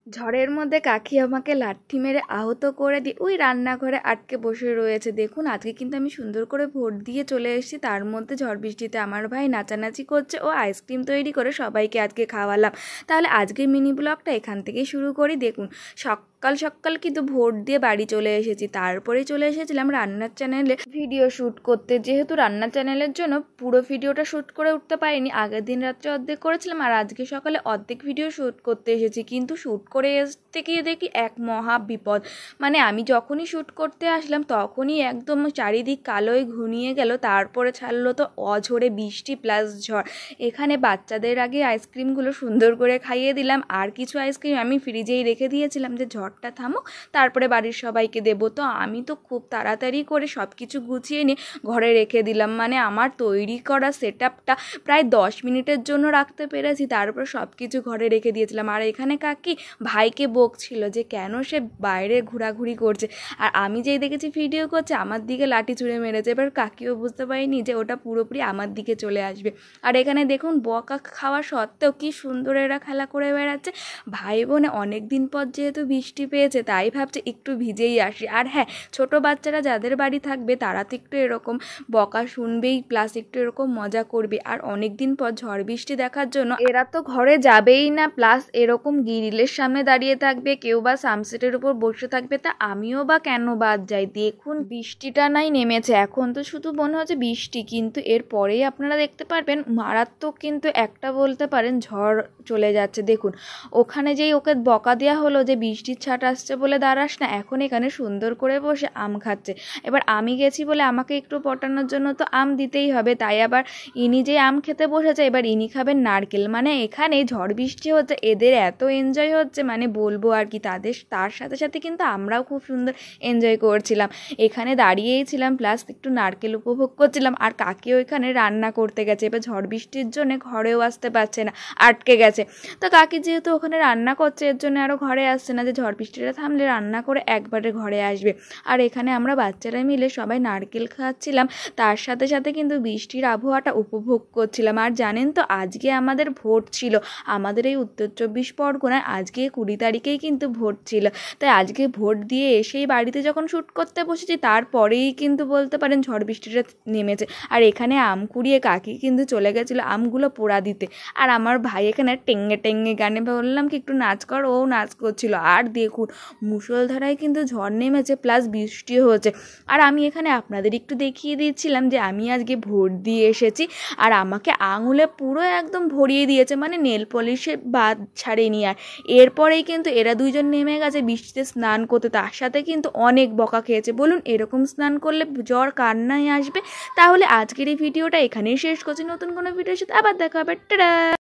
ঝড়ের মধ্যে কাকি আমাকে লাঠি মেরে আহত করে দিয়ে ওই রান্নাঘরে আটকে বসে রয়েছে। দেখুন আজকে কিন্তু আমি সুন্দর করে ভোট দিয়ে চলে এসেছি, তার মধ্যে ঝড় বৃষ্টিতে আমার ভাই নাচানাচি করছে ও আইসক্রিম তৈরি করে সবাইকে আজকে খাওয়ালাম। তাহলে আজকের মিনি ব্লগটা এখান থেকেই শুরু করি। দেখুন সকাল সকাল কিন্তু ভোট দিয়ে বাড়ি চলে এসেছি, তারপরে চলে এসেছিলাম রান্নার চ্যানেলে ভিডিও শ্যুট করতে। যেহেতু রান্নার চ্যানেলের জন্য পুরো ভিডিওটা শ্যুট করে উঠতে পারিনি, আগের দিন রাত্রে অর্ধেক করেছিলাম আর আজকে সকালে অর্ধেক ভিডিও শ্যুট করতে এসেছি, কিন্তু শ্যুট করে আসতে গিয়ে দেখি এক মহা বিপদ। মানে আমি যখনই শ্যুট করতে আসলাম তখনই একদম চারিদিক কালোয় ঘুমিয়ে গেল, তারপরে ছাড়লো তো অঝোরে বৃষ্টি প্লাস ঝড়। এখানে বাচ্চাদের আগে আইসক্রিমগুলো সুন্দর করে খাইয়ে দিলাম, আর কিছু আইসক্রিম আমি ফ্রিজেই রেখে দিয়েছিলাম যে ঝড়টা থামো তারপরে বাড়ির সবাইকে দেবো। তো আমি তো খুব তাড়াতাড়ি করে সব কিছু গুছিয়ে নিয়ে ঘরে রেখে দিলাম। মানে আমার তৈরি করা সেট আপটা প্রায় 10 মিনিটের জন্য রাখতে পেরেছি, তারপর সব কিছু ঘরে রেখে দিয়েছিলাম। আর এখানে কাকি ভাইকে বকছিল যে কেন সে বাইরে ঘোরাঘুরি করছে, আর আমি যেই দেখেছি ভিডিও করছে আমার দিকে লাঠি ছুঁড়ে মেরেছে। এবার কাকিও বুঝতে পারিনি যে ওটা পুরোপুরি আমার দিকে চলে আসবে। আর এখানে দেখুন বকা খাওয়া সত্ত্বেও কি সুন্দর এরা খেলা করে বেড়াচ্ছে। ভাই বোনে অনেক দিন পর যেহেতু বৃষ্টি পেয়েছে তাই ভাবছে একটু ভিজেই আসি। আর হ্যাঁ, ছোট বাচ্চারা যাদের বাড়ি থাকবে তারা তো একটু এরকম বকা শুনবেই, প্লাস একটু এরকম মজা করবে। আর অনেক দিন পর ঝড় বৃষ্টি দেখার জন্য এরা তো ঘরে যাবেই না, প্লাস এরকম গ্রিলের সামনে দাঁড়িয়ে থাকবে, কেউ বা সানসেটের উপর বসে থাকবে। তা আমিও বা কেন বাদ যাই। দেখুন বৃষ্টিটা নাই নেমেছে, এখন তো শুধু মনে হচ্ছে বৃষ্টি, কিন্তু এর পরেই আপনারা দেখতে পারবেন মারাত্মক কিন্তু একটা বলতে পারেন ঝড় চলে যাচ্ছে। দেখুন ওখানে যেই ওকে বকা দেওয়া হলো যে বৃষ্টির ছাট আসছে বলে দাঁড়াস না, এখন এখানে সুন্দর করে বসে আম খাচ্ছে। এবার আমি গেছি বলে আমাকে একটু পটানোর জন্য তো আম দিতেই হবে, তাই আবার ইনি যে আম খেতে বসেছে এবার ইনি খাবেন নারকেল। মানে এখানে ঝড় বৃষ্টি হচ্ছে, এদের এত এনজয় হচ্ছে মানে বলবো আর কি। তার সাথে সাথে কিন্তু আমরাও খুব সুন্দর এনজয় করছিলাম, এখানে দাঁড়িয়েই ছিলাম প্লাস একটু নারকেল উপভোগ করছিলাম। আর কাকিও এখানে রান্না করতে গেছে, এবার ঝড় বৃষ্টির জন্য ঘরেও আসতে পারছে না, আটকে গেছে। তো কাকি যেহেতু ওখানে রান্না করছে এর জন্য আরও ঘরে আসছে না, যে ঝড় বৃষ্টিটা থামলে রান্না করে একবারে ঘরে আসবে। আর এখানে আমরা বাচ্চারা মিলে সবাই নারকেল খাচ্ছিলাম, তার সাথে সাথে কিন্তু বৃষ্টির আবহাওয়াটা উপভোগ করছিলাম। আর জানেন তো আজকে আমাদের ভোট ছিল, আমাদের এই উত্তর 24 পরগনায় আজকে 20 তারিখেই কিন্তু ভোট ছিল। তাই আজকে ভোট দিয়ে এসেই বাড়িতে যখন শ্যুট করতে বসেছি তারপরেই কিন্তু বলতে পারেন ঝড় বৃষ্টিটা নেমেছে। আর এখানে আম কুড়িয়ে কাকি কিন্তু চলে গেছিলো আমগুলো পোড়া দিতে, আর আমার ভাই এখানে টেঙ্গে টেঙ্গে গানে বললাম কি একটু নাচ কর, ও নাচ করছিল। আর দেখুন মুষলধারায় কিন্তু ঝড় নেমেছে প্লাস বৃষ্টিও হচ্ছে। আর আমি এখানে আপনাদের একটু দেখিয়ে দিচ্ছিলাম যে আমি আজকে ভোট দিয়ে এসেছি, আর আমাকে আঙুলে পুরো একদম ভরিয়ে দিয়েছে, মানে নেল পলিশে বাদ ছাড়েনি। আর এরপরেই কিন্তু এরা দুইজন নেমে গেছে বৃষ্টিতে স্নান করতে, তার সাথে কিন্তু অনেক বকা খেয়েছে। বলুন এরকম স্নান করলে জ্বর কার নাই আসবে। তাহলে আজকের এই ভিডিওটা এখানেই শেষ করছি, নতুন কোনো ভিডিওর সাথে আবার দেখা হবে। টাটা।